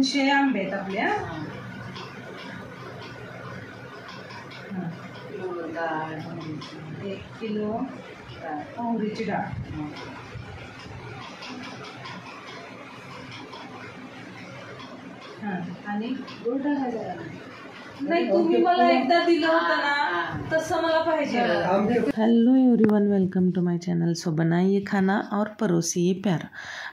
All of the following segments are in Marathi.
200 आंबे आहेत आपल्या. 1 किलो मोहरीची डाळ. आणि गोड टाकायचा नाही. तुम्ही मला एकदा दिलं होतं ना तसं मला पाहिजे. Hello everyone, welcome to my channel. So बनाइए खाना और परोसिए प्यार.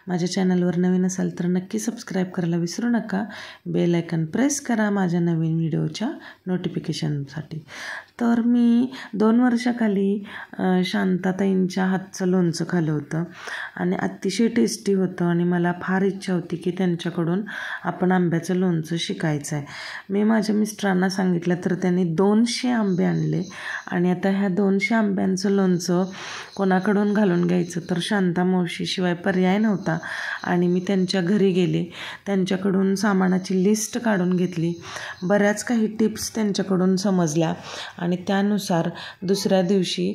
माझ्या चॅनलवर नवीन असाल तर नक्की सबस्क्राईब करायला विसरू नका. बेल आयकन प्रेस करा माझ्या नवीन व्हिडिओच्या नोटिफिकेशनसाठी. तर मी 2 वर्षाखाली शांताताईंच्या हातचं लोणचं खाल्लं होतं आणि अतिशय टेस्टी होतं आणि मला फार इच्छा होती की त्यांच्याकडून आपण आंब्याचं लोणचं शिकायचं आहे. मी माझ्या मिस्टरांना सांगितलं तर त्यांनी 200 आंबे आणले आणि आता ह्या 200 आंब्यांचं लोणचं कोणाकडून घालून घ्यायचं तर शांता मावशीशिवाय पर्याय नव्हता. आणि मी त्यांच्या घरी गेले, त्यांच्याकडून सामानाची लिस्ट काढून घेतली, बऱ्याच काही टिप्स त्यांच्याकडून समजल्या आणि त्यानुसार दुसऱ्या दिवशी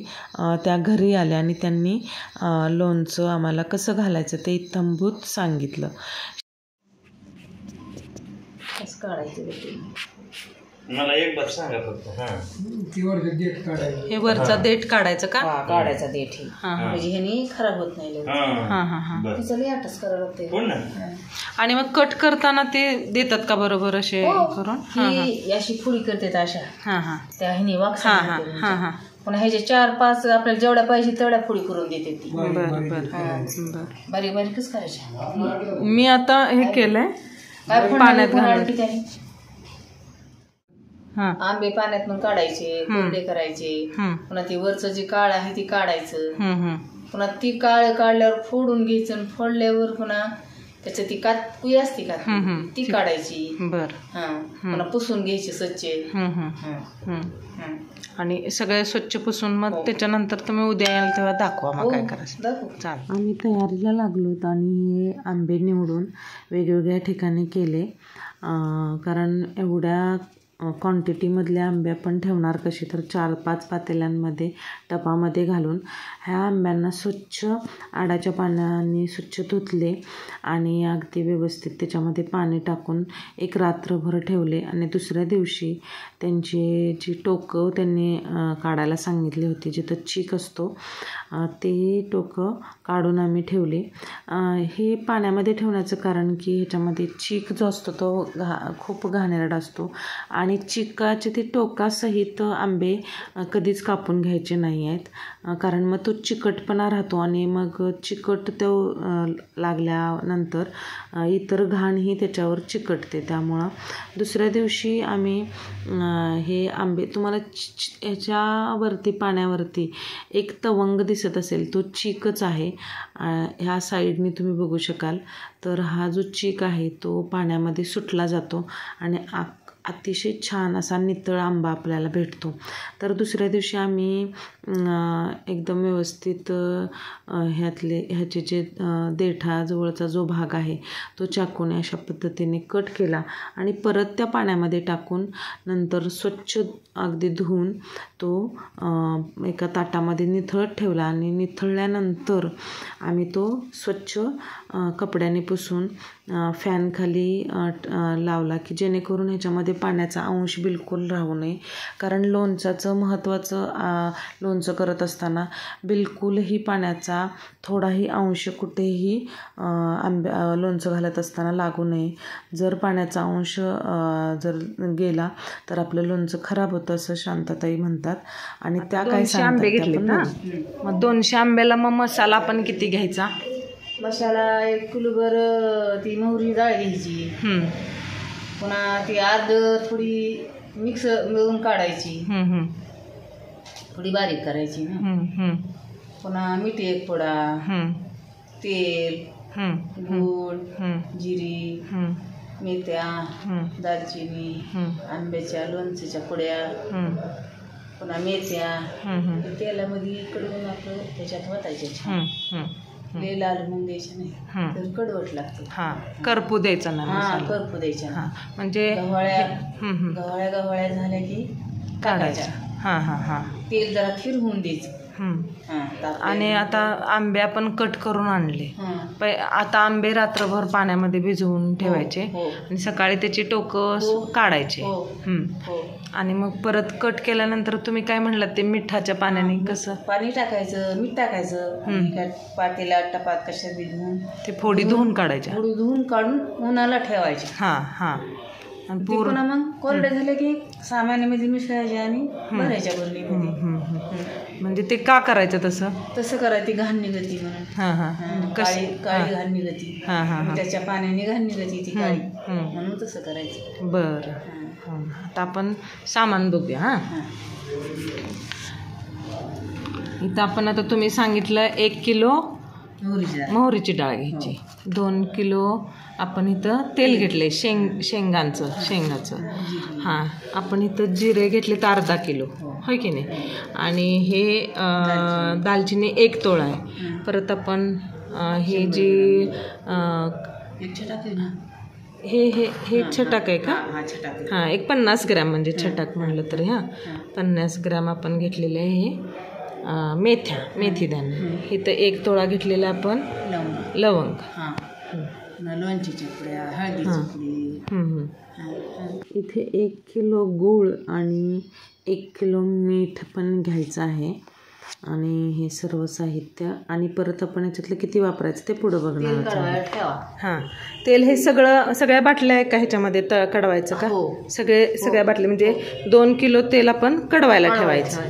त्या घरी आल्या आणि त्यांनी लोणचं आम्हाला कसं घालायचं ते इत्थंभूत सांगितलं. कसं काढायचं मला एक बार सांगा फक्त. हे वरचा देठ काढायचं का? काढायचा देठ म्हणजे ह्यानी खराब होत नाही. आणि मग कट करताना ते देतात का बरोबर असे करून? ही अशी फुडी करतात अशा. त्या ह्यानी वाक्स पुन्हा ह्याचे 4-5 आपल्याला जेवढ्या पाहिजे तेवढ्या फुडी करून देते ती. बारीक बारीकच करायच्या. मी आता हे केलंय पाण्यात घालून. आंबे पाण्यातून काढायचे, कोरडे करायचे. पुन्हा ते वरचं जे काळ आहे ते काढायचं. पुन्हा ती काळ काढल्यावर फोडून घ्यायचं. फोडल्यावर पुन्हा त्याच्या ती कातकुई असते का ती काढायची. पुन्हा पुसून घ्यायची स्वच्छ. आणि सगळे स्वच्छ पुसून मग त्याच्यानंतर तुम्ही उद्या याल तेव्हा दाखवा मग काय करायचं. चालेल. आम्ही तयारीला लागलो होतो आणि हे आंबे निवडून वेगवेगळ्या ठिकाणी केले. कारण एवढ्या क्वांटिटीमधले आंबे आपण ठेवणार कसे तर 4-5 पातेल्यांमध्ये टपामध्ये घालून ह्या आंब्यांना स्वच्छ आडाच्या पाण्याने स्वच्छ धुतले आणि अगदी व्यवस्थित त्याच्यामध्ये पाणी टाकून एक रात्रभर ठेवले. आणि दुसऱ्या दिवशी त्यांची जी टोकं त्यांनी काढायला सांगितली होती, जिथं चीक असतो ते टोकं काढून आम्ही ठेवले. हे पाण्यामध्ये ठेवण्याचं कारण की ह्याच्यामध्ये चीक जो असतो तो खूप घाणेरडा असतो आणि चिकाचे ते टोकासहित आंबे कधीच कापून घ्यायचे नाही आहेत. कारण मग तो चिकटपणा राहतो आणि मग चिकट तो लागल्यानंतर इतर घाणही त्याच्यावर चिकटते. त्यामुळं दुसऱ्या दिवशी आम्ही हे आंबे तुम्हाला ह्याच्यावरती पाण्यावरती एक तवंग दिसत असेल तो चीकच आहे. ह्या साईडनी तुम्ही बघू शकाल तर हा जो चीक आहे तो पाण्यामध्ये सुटला जातो आणि अतिशय छान असा नितळ आंबा आपल्याला भेटतो. तर दुसऱ्या दिवशी आम्ही एकदम व्यवस्थित ह्याचे जे देठाजवळचा जो भाग आहे तो चाकूने अशा पद्धतीने कट केला आणि परत त्या पाण्यामध्ये टाकून नंतर स्वच्छ अगदी धुवून तो एका ताटामध्ये निथळत ठेवला. आणि निथळल्यानंतर आम्ही तो स्वच्छ कपड्याने पुसून फॅनखाली लावला की जेणेकरून ह्याच्यामध्ये पाण्याचा अंश बिलकुल राहू नये. कारण लोणच्याचं महत्त्वाचं लोणचं करत असताना बिलकुलही पाण्याचा थोडाही अंश कुठेही लोणचं घालत असताना लागू नये. जर पाण्याचा अंश जर गेला तर आपलं लोणचं खराब होतं असं शांताताई म्हणतात. आणि त्या काय सांगतात मग 200 आंब्याला मग मसाला आपण किती घ्यायचा? मसाला 1 किलोभर ती मोहरी डाळ घ्यायची. पुन्हा ती थोडी मिक्स मिळून काढायची, थोडी बारीक करायची. पुन्हा मीठ 1 पोडा, तेल, गूळ, जिरी, मेथ्या, दालचिनी, आंब्याच्या लोणच्याच्या पुड्या, पुन्हा मेथ्या तेलामध्ये कडवून आपलं त्याच्यात वतायच्या. लय लाल म्हणून द्यायचं नाही तर कडवट लागतं. करपू द्यायचा ना. करपू द्यायच्या म्हणजे गव्हाळ्या झाल्या की काढायच्या. तेल जरा फिरवून द्यायचं. आणि आता आंबे आपण कट करून आणले. आता आंबे रात्रभर पाण्यामध्ये भिजवून ठेवायचे आणि सकाळी त्याची टोकं काढायचे. आणि मग परत कट केल्यानंतर तुम्ही काय म्हणलात ते मिठाच्या पाण्याने कसं पाणी टाकायचं, मीठ टाकायचं, पातेला टपात कशा भिजवून ते फोडी धुवून काढायच्या, फोडी धुवून काढून उन्हाला ठेवायचे. आणि पुन्हा मग कोरडे झाले की सामान्यामध्ये मिसळायचे आणि भरायच्या बरणीमध्ये. म्हणजे ते का करायचं तसं करायची घाण निघती म्हणून. काळी घाण निघती, त्याच्या पाण्याने घाण निघती ती काळी, म्हणून तसं करायचं. बरं, आता आपण सामान बघूया. इथं आपण आता तुम्ही सांगितलं 1 किलो मोहरीची डाळ घ्यायची, 2 किलो आपण इथं तेल घेतले शेंगाचं. आपण इथं जिरे घेतले तर अर्धा किलो, होय की नाही. आणि हे दालचिनी 1 तोळा आहे. परत आपण हे जी हे छटाक आहे का, एक 50 ग्रॅम म्हणजे छटाक म्हणलं तर 50 ग्रॅम आपण घेतलेले आहे. मेथी दाणे इथं 1 तोळा घेतलेला आपण. लवंग, लोणचीच्या पुड्या, हळदीची पुडी. इथे 1 किलो गूळ आणि 1 किलो मीठ पण घ्यायचं आहे. आणि हे सर्व साहित्य. आणि परत आपण याच्यातलं किती वापरायचं ते पुढं बघणार. तेल हे सगळ्या बाटल्या आहे का ह्याच्यामध्ये कडवायचं का? सगळ्या बाटल्या म्हणजे 2 किलो तेल आपण कडवायला ठेवायचं.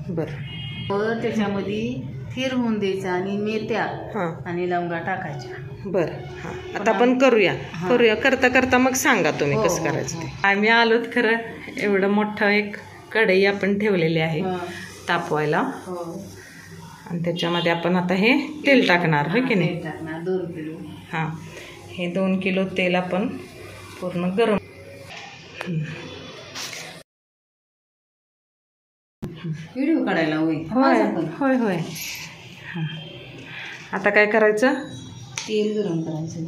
बरं, त्याच्यामध्ये थीर होऊन द्यायचा आणि मेथ्या आणि लवंगा टाकायच्या. बरं, आता आपण करूया. करता मग सांगा तुम्ही कसं करायचं ते. आम्ही आलोत खरं. एवढं मोठं एक कढई आपण ठेवलेली आहे तापवायला. आणि त्याच्यामध्ये आपण आता हे तेल टाकणार, हो की नाही. 2 किलो. हे 2 किलो तेल आपण पूर्ण गरम. व्हिडिओ काढायला होय. आता काय करायचं, तेल गरम करायचं.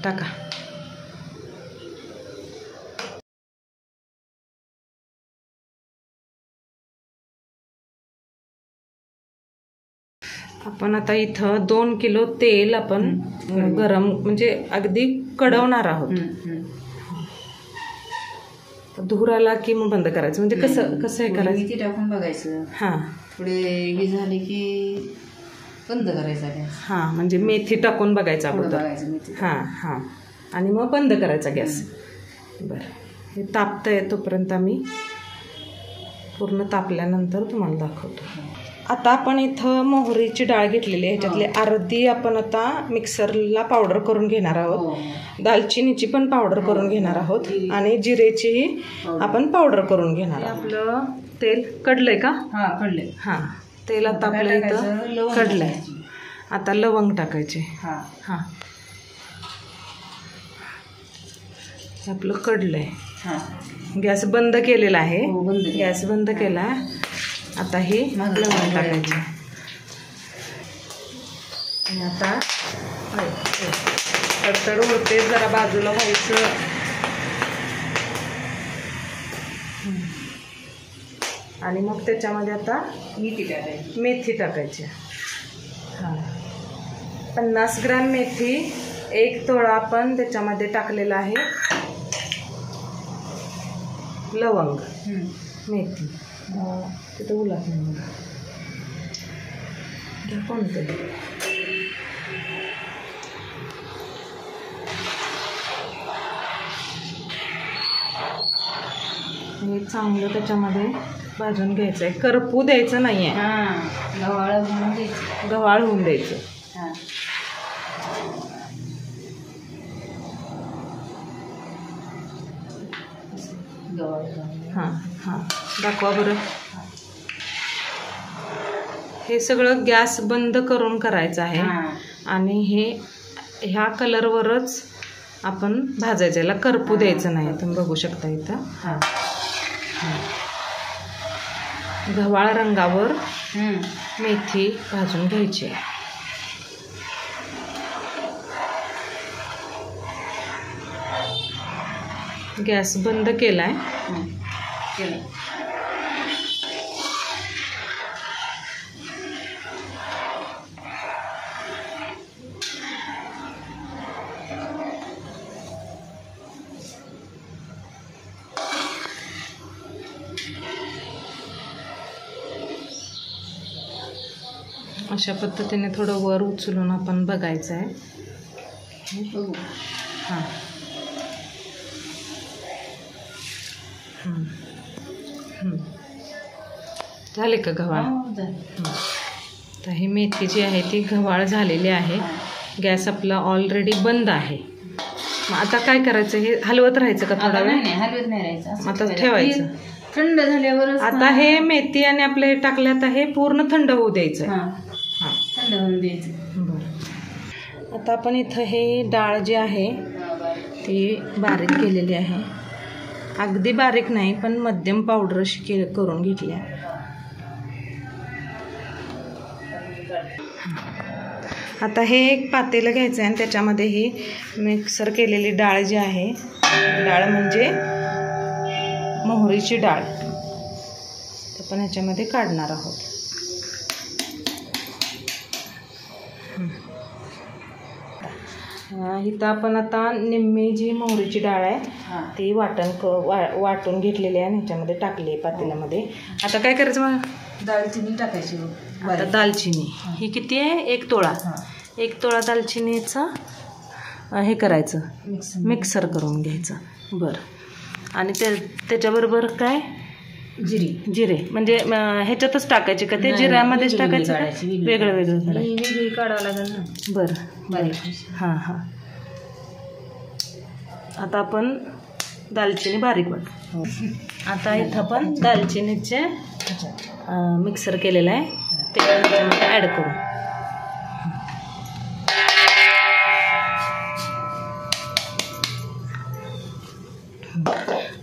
टाका. आपण आता इथं 2 किलो तेल आपण गरम म्हणजे अगदी कडवणार आहोत. धूर आला की मग बंद करायचं. म्हणजे कसं हे करायचं, मेथी टाकून बघायचं. थोडे हे झाले की बंद करायचा. म्हणजे मेथी टाकून बघायचं अगोदर. आणि मग बंद करायचा गॅस. बरं, हे तापतंय तोपर्यंत आम्ही पूर्ण तापल्यानंतर तुम्हाला दाखवतो. आता आपण इथं मोहरीची डाळ घेतलेली आहे. ह्याच्यातली अर्धी आपण आता मिक्सरला पावडर करून घेणार आहोत. दालचिनीची पण पावडर करून घेणार आहोत आणि जिरेचीही आपण पावडर करून घेणार आहोत. आपलं तेल कडलंय का? कडलंय. तेल आता आपलं इथं कडलंय. आता लवंग टाकायचे. आपलं कडलंय. गॅस बंद केलेला आहे. गॅस बंद केला. आता हे लवंग टाकायचे. आणि आता तडतड होते, जरा बाजूला व्हायचं. आणि मग त्याच्यामध्ये आता मेथी टाकायची. 50 ग्रॅम मेथी, 1 तोळा आपण त्याच्यामध्ये टाकलेला आहे. लवंग, मेथी तिथं उलट नाही कोणतं. हे चांगलं त्याच्यामध्ये भाजून घ्यायचं आहे. करपू द्यायचं नाही आहे. गव्हाळ होऊन द्यायचं. दाखवा बरं. हे सगळं गॅस बंद करून करायचं आहे. आणि ह्या कलरवरच आपण भाजायचं. याला करपू द्यायचं नाही. तुम्ही बघू शकता इथं. गव्हाळ रंगावर मेथी भाजून घ्यायची. गॅस बंद केलाय. केलं. अशा पद्धतीने थोडं वर उचलून आपण बघायचं आहे. बघू. हां. झाले का गव्हाळ? तर ही मेथी जी आहे ती गव्हाळ झालेली आहे. गॅस आपला ऑलरेडी बंद आहे. मग आता काय करायचं, हे हलवत राहायचं का थोडा वेळ? नाही, हलवत नाही राहायचं. आता ठेवायचं. थंड झाल्यावर आता हे मेथी आणि आपलं हे टाकले, आता हे पूर्ण थंड होऊ द्यायचं. हां, थंड होऊन द्यायचं. बरं. आता आपण इथं हे डाळ जी आहे ती बारीक केलेली आहे. अगदी बारीक नाही, पण मध्यम पावडर अशी करून घेतली आहे. आता हे एक पातेलं घ्यायचं आहे आणि त्याच्यामध्ये ही मिक्सर केलेली डाळ जी आहे, डाळ म्हणजे मोहरीची डाळ, आपण ह्याच्यामध्ये काढणार आहोत. इथं आपण आता निम्मी जी मोहरीची डाळ आहे ती वाटून घेतलेली आहे आणि ह्याच्यामध्ये टाकली आहे पातेल्यामध्ये. आता काय करायचं मग? दालचिनी टाकायची. आता दालचिनी ही किती आहे? 1 तोळा. 1 तोळा दालचिनीचं हे करायचं, मिक्सर करून घ्यायचं. बरं. आणि त्याच्याबरोबर काय? जिरे म्हणजे ह्याच्यातच टाकायचे का ते? जिऱ्यामध्येच टाकायचं का? वेगळं वेगळं काढावं लागेल ना. बरं. हां हां. आता आपण दालचिनी बारीक वाटू. आता इथं आपण दालचिनीचे मिक्सर केलेलं आहे ते त्याच्यामध्ये ॲड करू.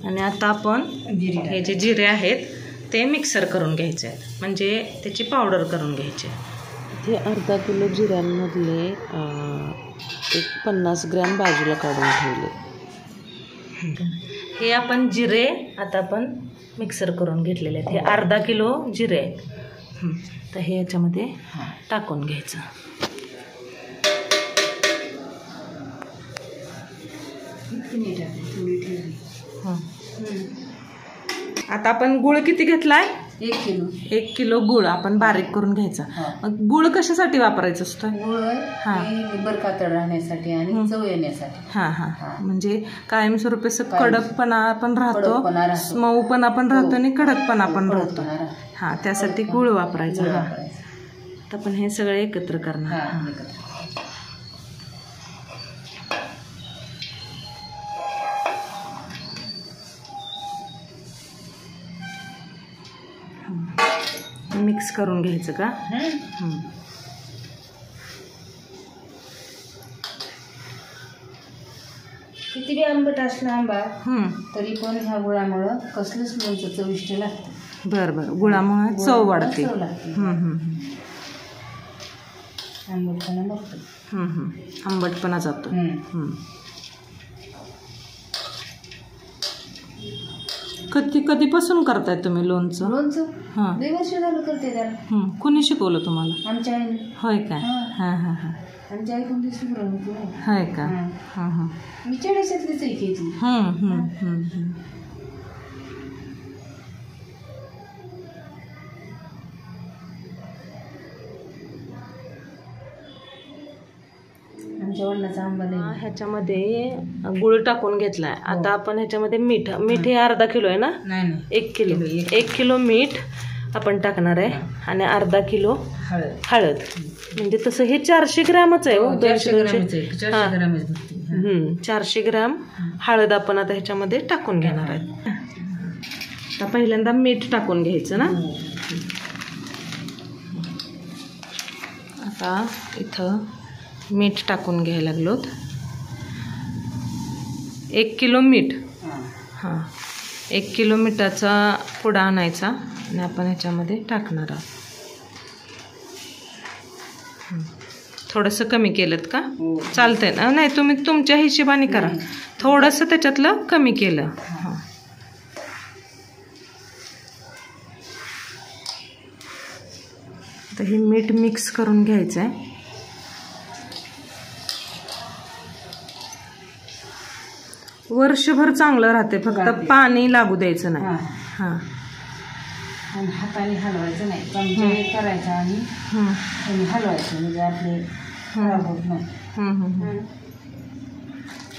आणि आता आपण हे जे जिरे आहेत ते मिक्सर करून घ्यायचे आहेत, म्हणजे त्याची पावडर करून घ्यायची. हे अर्धा किलो जिऱ्यांमधले एक 50 ग्रॅम बाजूला काढून ठेवले. हे आपण जिरे आता आपण मिक्सर करून घेतलेले आहेत. हे अर्धा किलो जिरे आहेत. तर हे याच्यामध्ये टाकून घ्यायचं. आता आपण गुळ किती घेतलाय? 1 किलो. 1 किलो गुळ आपण बारीक करून घ्यायचा. मग गुळ कशासाठी वापरायचं असतं? गुळ बरकातड राहण्यासाठी आणि चव येण्यासाठी. हां हां. म्हणजे कायमस्वरूपी कडकपणा पण राहतो, मऊपणा पण राहतो आणि कडकपणा पण राहतो. हां, त्यासाठी गुळ वापरायचा. तर आपण हे सगळे एकत्र करणार. मिक्स करून घ्यायचं का? किती बी आंबट असला आंबा तरी पण ह्या गुळामुळं कसलंच लोणचं चविष्ट लागतं. बरं बरं. गुळामुळे चव वाढते. आंबटपणा बघतो. आंबटपणा जातो. कधीपासून करताय तुम्ही लोणचं? लोणचं 2 वर्ष झालं करते त्याला. कुणी शिकवलं तुम्हाला? आमच्या आईने. होय काय? हां हां हां. आमच्या आई कोणती शिकवलं होती. होय का? हां हां. मी 40तलीच आहे की ती. आमच्या वडिलांचा आंबा नाही. ह्याच्यामध्ये गुळ टाकून घेतलाय. आता आपण ह्याच्यामध्ये मीठ हे अर्धा किलो आहे ना? नाही 1 किलो. 1 किलो मीठ आपण टाकणार आहे आणि अर्धा किलो हळद. म्हणजे तसं हे 400 ग्रॅमच आहे. 400 ग्रॅम हळद आपण आता ह्याच्यामध्ये टाकून घेणार आहे. आता पहिल्यांदा मीठ टाकून घ्यायचं ना. आता इथं मीठ टाकून घ्यायला लागलोत. 1 किलो मीठ. हां, 1 किलो मिठाचा पुडा आणायचा आणि आपण ह्याच्यामध्ये टाकणार आहोत. थोडंसं कमी केलं का? चालतंय ना? नाही तुम्ही तुमच्या हिशोबाने करा, थोडंसं त्याच्यातलं कमी केलं. हां तर हे मीठ मिक्स करून घ्यायचं आहे. वर्षभर चांगलं राहते, फक्त पाणी लागू द्यायचं नाही. हां आणि हाताने हलवायचं नाही, चमच्याने करायचं आणि हलवायचं म्हणजे आपले खराब होत नाही.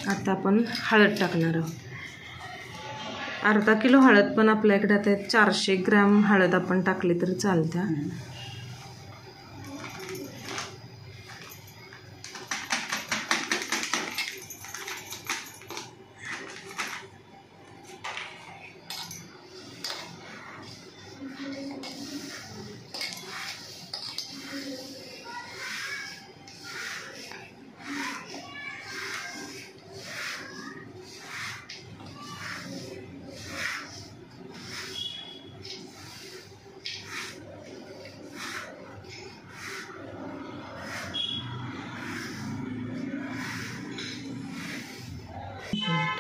आता आपण हळद टाकणार आहोत. अर्धा किलो हळद, पण आपल्याकडे आता 400 ग्रॅम हळद आपण टाकली तरी चालते.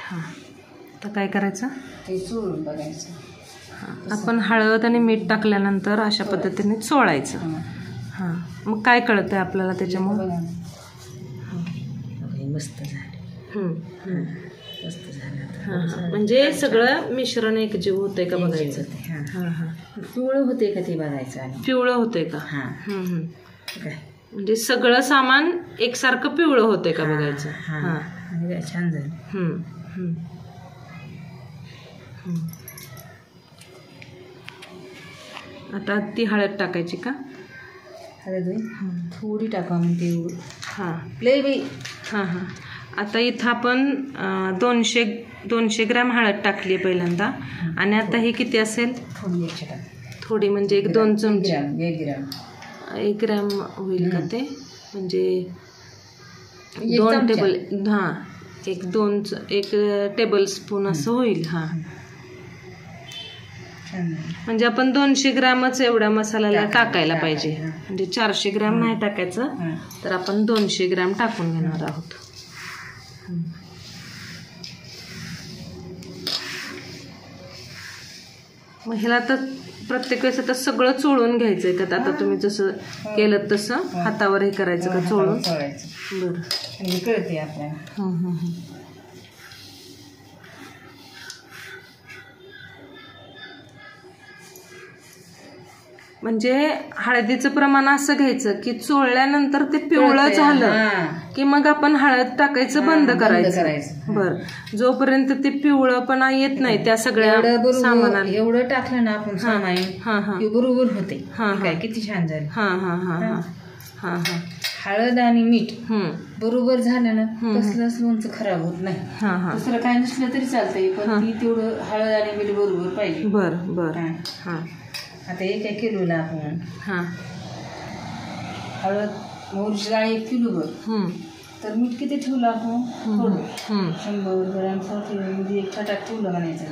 हां तर काय करायचं? ते चोळून बघायचं. आपण हळद आणि मीठ टाकल्यानंतर अशा पद्धतीने चोळायचं. हां मग काय कळतंय आपल्याला त्याच्यामुळे? मस्त झालं, मस्त झालं. हां म्हणजे सगळं मिश्रण एकजीव होतंय का बघायचं. हां हां पिवळं होते का ते बघायचं. आणि पिवळं होतंय का? हां काय म्हणजे सगळं सामान एकसारखं पिवळं होतंय का बघायचं. हां छान झालं. आता ती हळद टाकायची का? हळद थोडी टाका म्हणते. हां लय बाई. हां हां आता इथं आपण 200 ग्रॅम हळद टाकली आहे पहिल्यांदा, आणि आता हे किती असेल? थोडी म्हणजे 1-2 चमचे. 1 ग्रॅम होईल का ते? म्हणजे 2 टेबल. हां 1 टेबल स्पून असं होईल. हां म्हणजे आपण 200 ग्रॅमच एवढ्या मसाल्याला टाकायला पाहिजे. म्हणजे 400 ग्रॅम नाही टाकायचं, तर आपण 200 ग्रॅम टाकून घेणार आहोत. मग ह्याला तर प्रत्येक वेळेस आता सगळं चोळून घ्यायचंय का? आता तुम्ही जसं केलं तसं हातावर हे करायचं का चोळून? बरं कळते आपल्याला. म्हणजे हळदीचं प्रमाण असं घ्यायचं की चोळल्यानंतर ते पिवळं झालं की मग आपण हळद टाकायचं बंद करायचं. बरं जोपर्यंत ते पिवळंपणा येत नाही त्या सगळ्या सामानाला. एवढं टाकलं ना आपण सामान बरोबर होते. काय किती छान झालं. हां हां हां हां हां हां हळद आणि मीठ बरोबर झालं ना, कसलंच लोणचं खराब होत नाही. दुसरं काय नसलं तरी चालतंय, पण ती तेवढं हळद आणि मीठ बरोबर पाहिजे. बरं बरं. हां आता 1 किलोला आपण हळद मोहरीची डाळ 1 किलोभर, तर मीठ किती ठेवलं आपण? थोडं 100 ग्रॅम म्हणजे 1 छटाक ठेवलं म्हणायचं.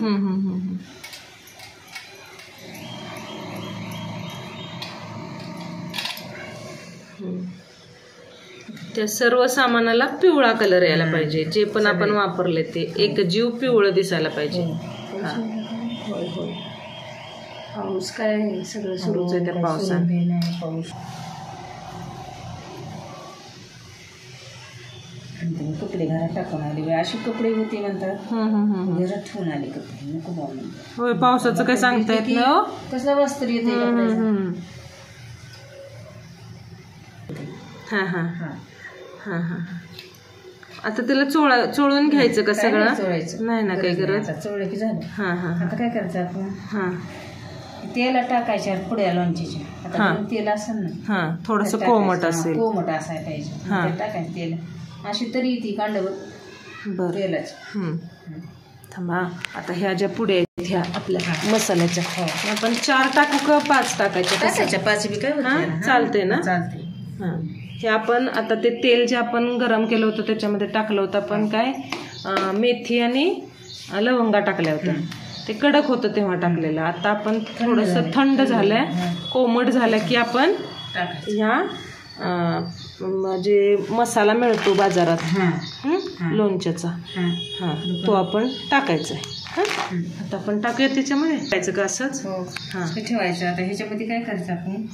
त्या सर्व सामानाला पिवळा कलर यायला पाहिजे. जे पण आपण वापरले ते एक जीव पिवळं दिसायला पाहिजे. होय होय. पाऊस काय सगळं सुरूच आहे त्या पावसाने. पाऊस कपडे घरात टाकून आले. अशी कपडे होते म्हणतात, घरात ठेवून आले कपडे. नको बाबा. होय पावसाचं काय सांगता येत ना. कसला वस्त्र येते कपड्याचं. हां हां हां हां आता त्याला चोळून घ्यायचं का सगळं? चोळायचं नाही ना काही गरज. चोळलं की झालं. हां हां आता काय करायचं आपण? हां तेला टाकायच्या पुड्या लोणचीच्या. आता तेल असेल ना, हां थोडंसं कोमट असेल. कोमट असायला पाहिजे. टाकायचं तेल अशी तरी ती कांडवर. बरं तेलाच. थांबा आता ह्या ज्या पुड्या आहेत ह्या आपल्या मसाल्याच्या आपण 4 टाकू का 5 टाकायच्या? 5 बी काय चालते ना? चालते. हां हे आपण आता ते तेल जे आपण गरम केलं होतं त्याच्यामध्ये टाकलं होतं आपण. काय मेथी आणि लवंगा टाकल्या होत्या. ते कडक होतं तेव्हा टाकलेलं. आता आपण थोडंसं थंड झालंय, कोमट झालं की आपण ह्या जे मसाला मिळतो बाजारात लोणच्याचा हां तो आपण टाकायचा आहे. आता आपण टाकूया त्याच्यामध्ये टाकायचं का असंच हां ठेवायचं. आता ह्याच्यामध्ये काय करायचं आपण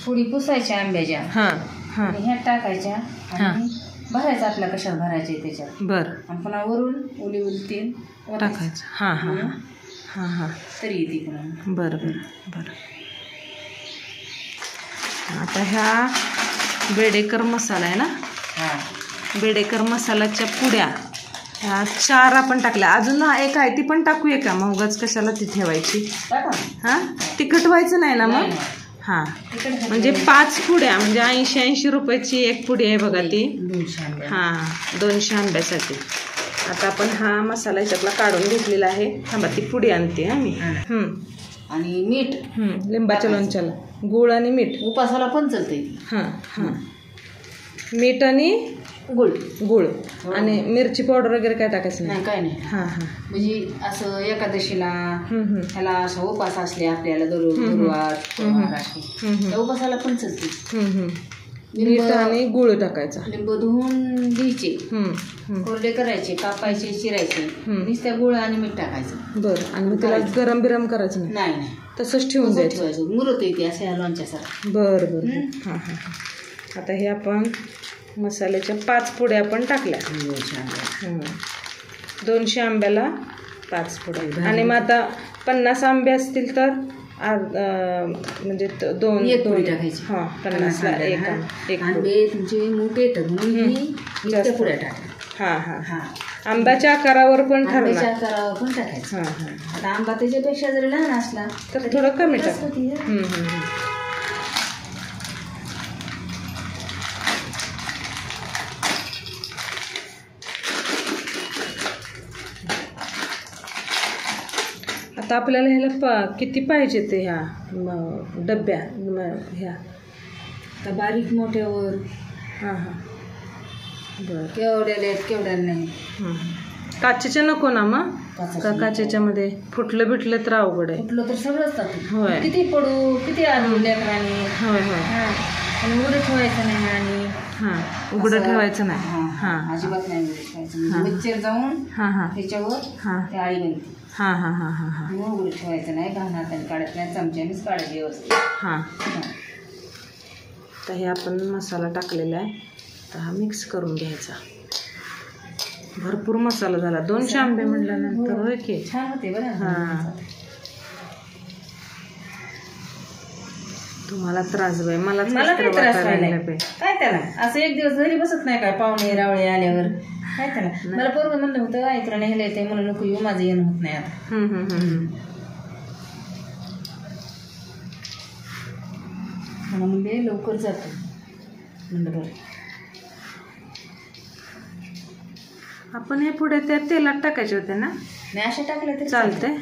फोडी पुसायच्या आंब्याच्या आणि ह्या टाकायच्या आणि भरायचं आपल्या कशात भरायचे त्याच्यात बरं आणि पुन्हा वरून ओली तेल टाकायचं. हां हां हां हां तरी येते पुन्हा. बरं बरं बरं. आता ह्या बेडेकर मसाला आहे ना, बेडेकर मसाल्याच्या पुड्या ह्या 4 आपण टाकल्या. अजून एक आहे ती पण टाकूया का? मग उगाच कशाला ती ठेवायची? हां तिखट व्हायचं नाही ना मग? हां म्हणजे 5 पुड्या म्हणजे 80 रुपयाची एक पुडी आहे बघा ती. 200 आंब्यासाठी. आता आपण हा मसाला ह्याच्यातला काढून घेतलेला आहे. थांबा ती पुडी आणते मी. आणि मीठ लिंबाच्या लोणच्याला गूळ आणि मीठ उपासाला पण चालते. मीठ आणि गुळ आणि हो. मिरची पावडर वगैरे काय टाकायचं नाही? काय नाही. म्हणजे असं एकादशीला ह्याला असं उपास असले आपल्याला गुरुवार त्या उपासाला पण चालते. मीठ आणि गुळ टाकायचा. लिंबू धुवून घ्यायचे, कोरडे करायचे, कापायचे, चिरायचे, नुसत्या गुळ आणि मीठ टाकायचं. बरं. आणि मग त्याला गरम बिरम करायचं नाही? नाही तसंच ठेवून द्यायचं. मुरत येते असं या लोणच्यासारखं. बरं बरं. हां हां. आता हे आपण मसाल्याच्या 5 पुड्या आपण टाकल्या. 200 आंब्याला 5 पुड्या. आणि मग आता 50 आंबे असतील तर म्हणजे 2 पुडी टाकायची. 50ला एक आंबे तुमचे मोठे येतात म्हणून पुड्या टाका. आंब्याच्या आकारावर पण आंब्याच्या आकारावर पण टाकायचं. आता आंबा त्याच्यापेक्षा जरी लहान असला तर थोडं कमी टाक. आता आपल्याला ह्याला किती पाहिजे ते ह्या डब्या ह्या बारीक मोठ्यावर बरं. केवढ्याला आहेत केवढ्याला नाही. काचेच्या नको ना मग? काचेच्या मध्ये फुटलं बिटलं तर अवघड आहे. फुटलं तर सगळंच होय. किती पडू किती आणू लेकरांनी. होय होय. आणि उघडं ठेवायचं नाही. आणि उघडं ठेवायचं नाही. अजिबात नाही उघडं ठेवायचं. मच्छर जाऊन त्याच्यावर ते आळी बनते. मग उघडं ठेवायचं नाही. घालणार त्याने काढत नाही. चमच्यानेच काढायची व्यवस्थित. तर हे आपण मसाला टाकलेला आहे. तर हा मिक्स करून घ्यायचा. भरपूर मसाला झाला. 200 आंबे म्हटल्यानंतर होय की छान होते बरं. तुम्हाला त्रास बाई. मला काय त्रास काय त्याला असं एक दिवस घरी बसत नाही काय? पाहुणे रावळे आल्यावर काय त्याला. मला पोरगं म्हणलं होतं ऐकलं नाही ह्याला येते म्हणून नको येऊ, माझं येणं होत नाही आता. मला म्हणजे लवकर जातो म्हणलं. बरं आपण हे पुढे त्या तेलात टाकायचे होते ना? नाही अशा टाकल्या तरी चालतंय.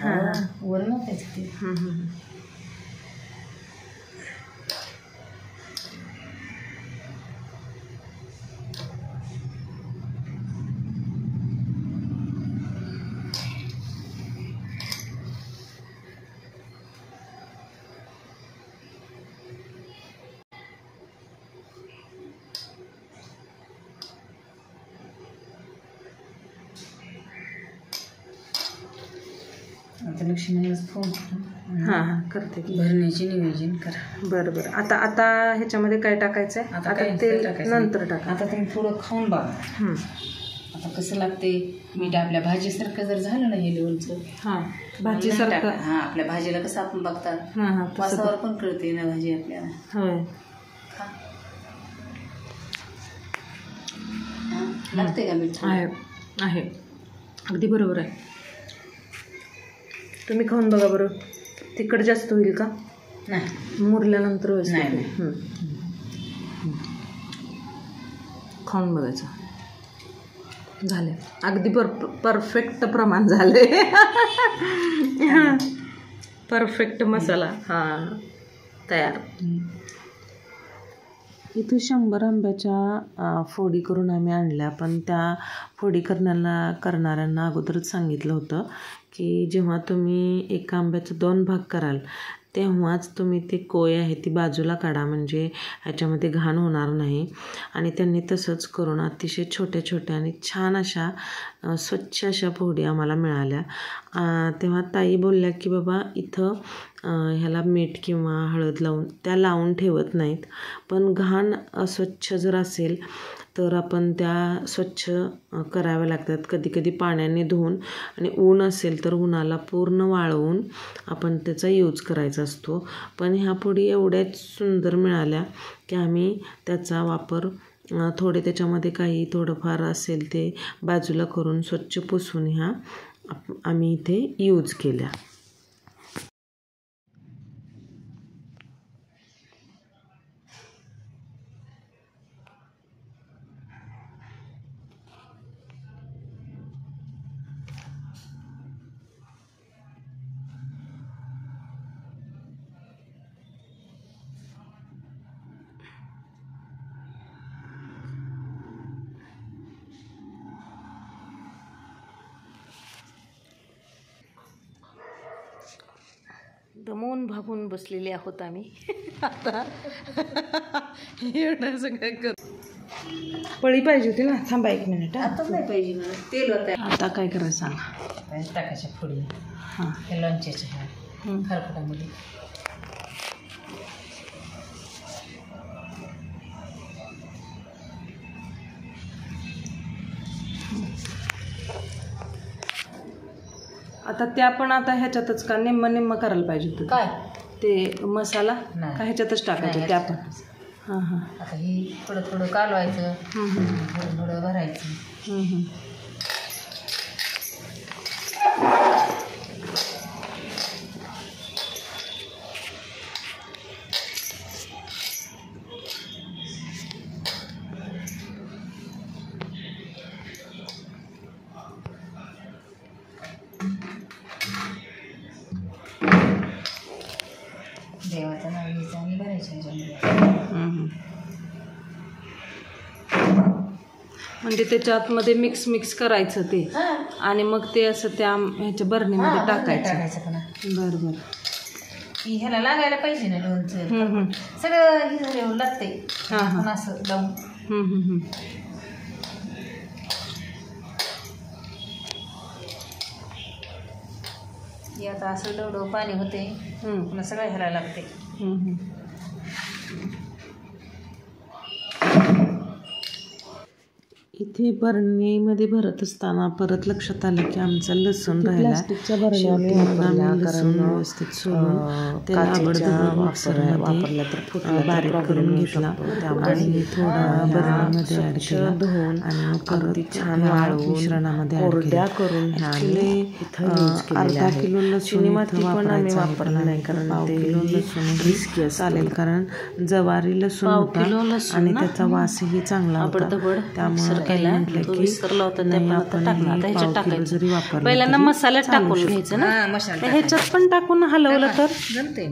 वर नव्हत्याच ते. आता लक्ष्मीलाच फोन करते. भरण्याचे नियोजन करा. बरं बरं. आता आता ह्याच्यामध्ये काय टाकायचं आहे? आता तेल नंतर टाका. आता तुम्ही थोडं खाऊन बघा आता कसं लागते. मीठ आपल्या भाजीसारखं जर झालं ना हे लोणचं भाजीसारखं. आपल्या भाजीला कसं आपण बघतात वासावर पण कळते ना भाजी आपल्याला. होय लागते का मीठ? आहे अगदी बरोबर आहे. तुम्ही खाऊन बघा बरं. तिखट जास्त होईल का? नाही मुरल्यानंतर नाही. खाऊन बघायचं. झाले अगदी परफेक्ट प्रमाण झाले. परफेक्ट मसाला तयार. इथे 100 आंब्याच्या फोडी करून आम्ही आणल्या. पण त्या फोडी करणाऱ्यांना अगोदरच सांगितलं होतं की जेव्हा तुम्ही एका आंब्याचे 2 भाग कराल तेव्हाच तुम्ही ते कोय आहे ती बाजूला काढा, म्हणजे ह्याच्यामध्ये घाण होणार नाही. आणि त्यांनी तसंच करून अतिशय छोट्या छोट्या आणि छान अशा स्वच्छ अशा फोडी आम्हाला मिळाल्या. तेव्हा ताई बोलल्या की बाबा इथं ह्याला मीठ किंवा हळद लावून त्या लावून ठेवत नाहीत, पण घाण अस्वच्छ जर असेल तर आपण त्या स्वच्छ कराव्या लागतात. कधी कधी पाण्याने धुवून आणि ऊन असेल तर उन्हाला पूर्ण वाळवून आपण त्याचा यूज करायचा असतो. पण ह्या पोडी एवढ्याच सुंदर मिळाल्या की आम्ही त्याचा वापर थोडे त्याच्यामध्ये काही थोडंफार असेल ते बाजूला करून स्वच्छ पुसून ह्या आम्ही इथे यूज केल्या. दमून भागून बसलेले आहोत आम्ही आता. एवढं सगळं कर. पळी पाहिजे होती ना. थांबा 1 मिनिट. आता नाही पाहिजे मला, तेल होतं. आता काय करायचं सांगा. टाकायच्या फोडी हां, हे लोणच्याच्या ह्या खारफुटामध्ये. आता त्या पण आता ह्याच्यातच का निम्म करायला पाहिजे होतं काय ते मसाला नाही. का ह्याच्यातच टाकायचे त्या पण. हां हां. आता ही थोडं थोडं कालवायचं, थोडं थोडं भरायचं. देवाचं नाव घ्यायचं आणि भरायचं ह्याच्यामध्ये. म्हणजे त्याच्या आतमध्ये मिक्स करायचं ते आणि मग ते असं त्या ह्याच्या बरणीमध्ये टाकायचं. पण बरं. ह्याला लागायला पाहिजे ना लोणचं. सगळं हे झाल्यावर लागतंय पण असं लावून. हे आता असं डवडव पाणी होते, पुन्हा सगळं ह्याला लागते. इथे बरणीमध्ये भरत असताना परत लक्षात आलं की आमचा लसूण राहिला. लसूण व्यवस्थित सोडून त्याला आबडधोबड मिक्सरमध्ये बारीक करून घेतला आणि थोडा बरणीमध्ये ॲड केला आणि परत छान वाळवून मिश्रणामध्ये ॲड केला. अर्धा किलो लसूण आम्ही वापरला नाही, कारण 1 किलो लसूण रिस्की चालेल, कारण जवारी लसूण होता आणि त्याचा वासही चांगला होता. त्यामुळे काही म्हटलं की नाही आपण पाव किलो जरी वापरलं पहिल्यांदा मसाल्यात टाकून घ्यायचं ना. ह्याच्यात पण टाकून हलवलं तर जमते.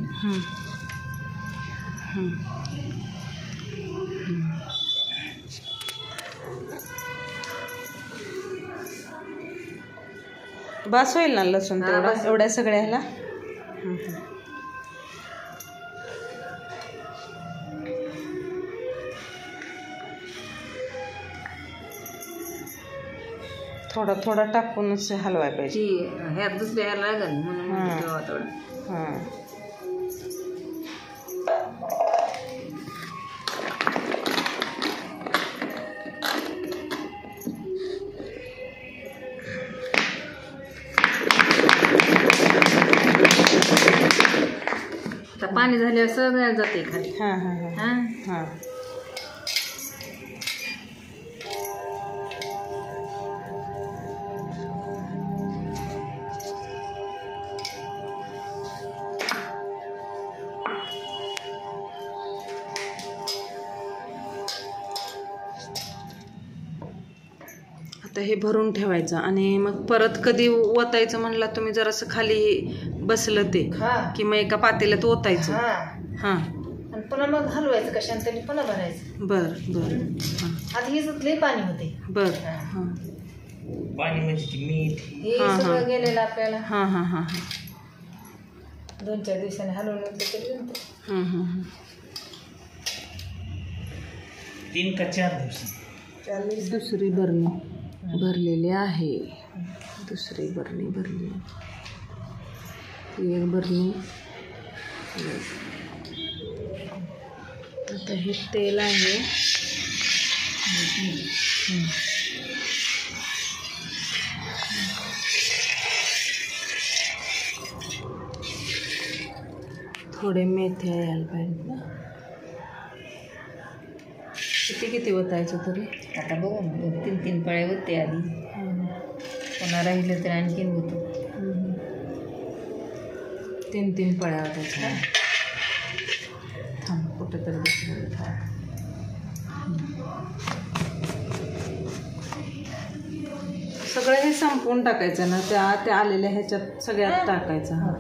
बस होईल ना लसूण तेवढा एवढ्या सगळ्या ह्याला. थोडा थोडा टाकूनच हलवायला पाहिजे. ह्या दुसऱ्या ह्याला लागेल म्हणून थोडं. हां. आता पाणी झाल्यावर सगळ्या जाते खाली. हां हां हां हां. आता हे भरून ठेवायचं आणि मग परत कधी ओतायचं म्हणलं तुम्ही जरासं खाली बसलं ते की मग एका पातेल्यात ओतायचं. हां. आणि पुन्हा मग हलवायचं कशाने तरी पुन्हा भरायचं. बरं. आता हे लई पाणी होते. बरं. पाणी म्हणजे मीठ हे सगळं गेलेलं आपल्याला. हां. 2-4 दिवसांनी हलवून नंतर तरी जमतं. 3 का 4 दिवस. दुसरी बरणी भरलेली आहे. दुसरी बरणी भरली. एक बरणी. आता हे तेल आहे. थोडे मेथ्या यायला पाहिजेत ना. किती ओतायचं तरी? आता बघू ना 3 पळ्या होते आधी. पुन्हा राहिलं तर आणखीन होतं. 3 पळ्या ओतायच्या. थांब कुठं तरी दुसरं. सगळं हे संपवून टाकायचं ना. त्या आलेल्या ह्याच्यात सगळ्यात टाकायचं.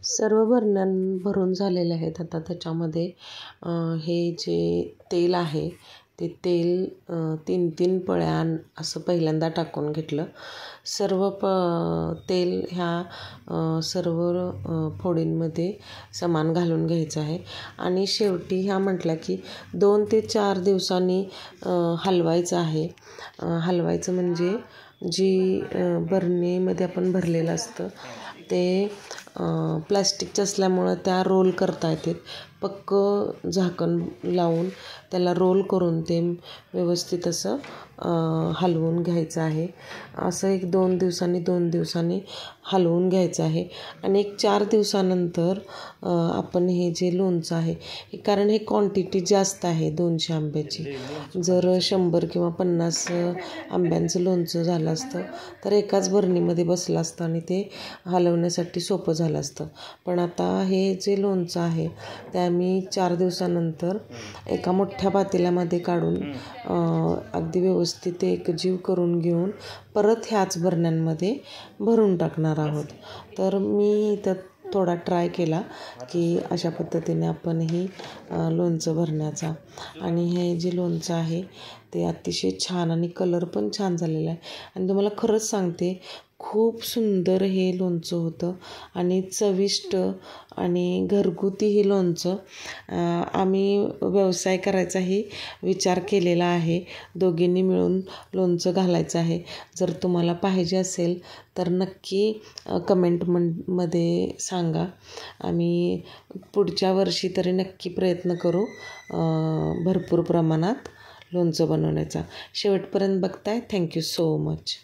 सर्व बरण्या भरून झालेले आहेत. आता त्याच्यामध्ये हे जे तेल आहे ते तेल 3 पळ्या असं पहिल्यांदा टाकून घेतलं. सर्व तेल ह्या सर्व फोडींमध्ये समान घालून घ्यायचं आहे. आणि शेवटी ह्या म्हटल्या की 2 ते 4 दिवसांनी हलवायचं आहे. हलवायचं म्हणजे जी बरणीमध्ये आपण भरलेलं असतं ते प्लॅस्टिकचं असल्यामुळं त्या रोल करता येतात. पक्क झाकण लावून त्याला रोल करून ते व्यवस्थित असं हलवून घ्यायचं आहे. असं 2 दिवसांनी हलवून घ्यायचं आहे. आणि 4 दिवसानंतर आपण हे जे लोणचं आहे कारण हे क्वांटिटी जास्त आहे 200 आंब्याची. जर 100 किंवा 50 आंब्यांचं लोणचं झालं असतं तर एकाच बरणीमध्ये बसलं असतं आणि ते हलवण्यासाठी सोपं झालं असतं. पण आता हे जे लोणचं आहे ते आम्ही 4 दिवसानंतर एका मोठ्या पातेल्यामध्ये काढून अगदी व्यवस्थित एकजीव करून घेऊन परत ह्याच बरण्यांमध्ये भरून टाकणार आहोत. तर मी इथं थोडा ट्राय केला की अशा पद्धतीने आपणही लोणचं भरण्याचा. आणि हे जे लोणचं आहे ते अतिशय छान आणि कलर पण छान झालेला आहे. आणि तुम्हाला खरंच सांगते खूप सुंदर हे लोणचं होतं आणि चविष्ट आणि घरगुती हे लोणचं. आम्ही व्यवसाय करायचाही विचार केलेला आहे. दोघींनी मिळून लोणचं घालायचं आहे. जर तुम्हाला पाहिजे असेल तर नक्की कमेंटमध्ये सांगा. आम्ही पुढच्या वर्षी तरी नक्की प्रयत्न करू भरपूर प्रमाणात लोणचं बनवण्याचा. शेवटपर्यंत बघताय. Thank you so much.